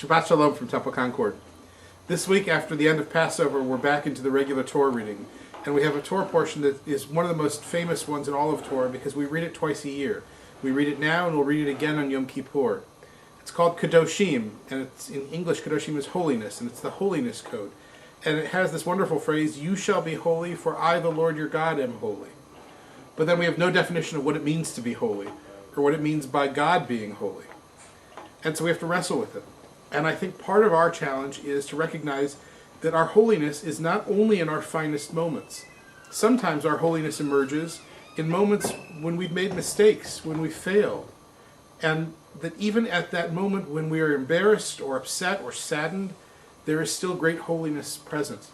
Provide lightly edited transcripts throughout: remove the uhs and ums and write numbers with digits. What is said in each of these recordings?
Shabbat Shalom from Temple Concord. This week, after the end of Passover, we're back into the regular Torah reading. And we have a Torah portion that is one of the most famous ones in all of Torah because we read it twice a year. We read it now and we'll read it again on Yom Kippur. It's called Kadoshim, and it's in English, Kadoshim is holiness, and it's the holiness code. And it has this wonderful phrase, "You shall be holy, for I, the Lord your God, am holy." But then we have no definition of what it means to be holy, or what it means by God being holy. And so we have to wrestle with it. And I think part of our challenge is to recognize that our holiness is not only in our finest moments. Sometimes our holiness emerges in moments when we've made mistakes, when we failed. And that even at that moment when we are embarrassed or upset or saddened, there is still great holiness present.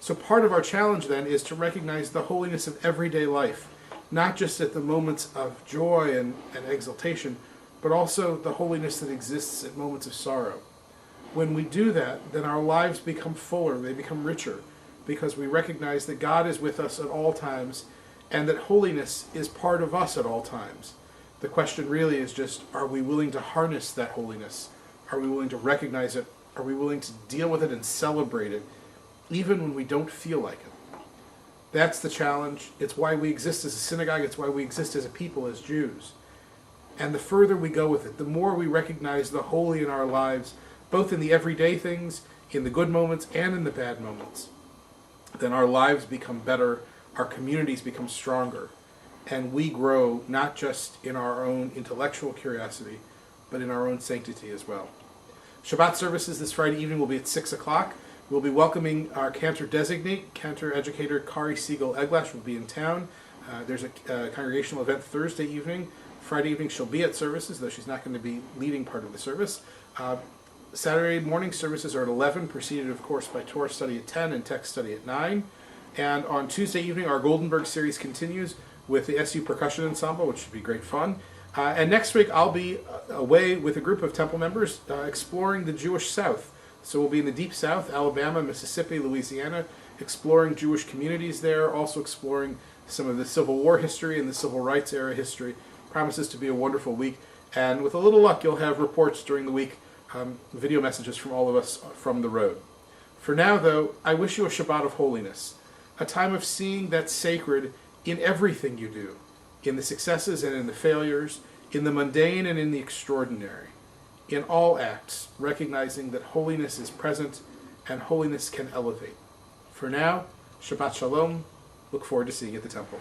So part of our challenge then is to recognize the holiness of everyday life, not just at the moments of joy and exaltation, but also the holiness that exists at moments of sorrow. When we do that, then our lives become fuller, they become richer, because we recognize that God is with us at all times, and that holiness is part of us at all times. The question really is just, are we willing to harness that holiness? Are we willing to recognize it? Are we willing to deal with it and celebrate it, even when we don't feel like it? That's the challenge. It's why we exist as a synagogue. It's why we exist as a people, as Jews. And the further we go with it, the more we recognize the holy in our lives, both in the everyday things, in the good moments, and in the bad moments, then our lives become better, our communities become stronger, and we grow not just in our own intellectual curiosity, but in our own sanctity as well. Shabbat services this Friday evening will be at 6 o'clock. We'll be welcoming our cantor designate, cantor educator Kari Siegel-Eglash will be in town. There's a congregational event Thursday evening. Friday evening she'll be at services, though she's not going to be leading part of the service. Saturday morning services are at 11, preceded of course by Torah study at 10 and text study at 9. And on Tuesday evening our Goldenberg series continues with the SU Percussion Ensemble, which should be great fun. And next week I'll be away with a group of temple members exploring the Jewish South. So we'll be in the Deep South, Alabama, Mississippi, Louisiana, exploring Jewish communities there, also exploring some of the Civil War history and the Civil Rights era history. Promises to be a wonderful week, and with a little luck you'll have reports during the week, video messages from all of us from the road. For now though, I wish you a Shabbat of holiness, a time of seeing that sacred in everything you do, in the successes and in the failures, in the mundane and in the extraordinary, in all acts, recognizing that holiness is present and holiness can elevate. For now, Shabbat Shalom. Look forward to seeing you at the temple.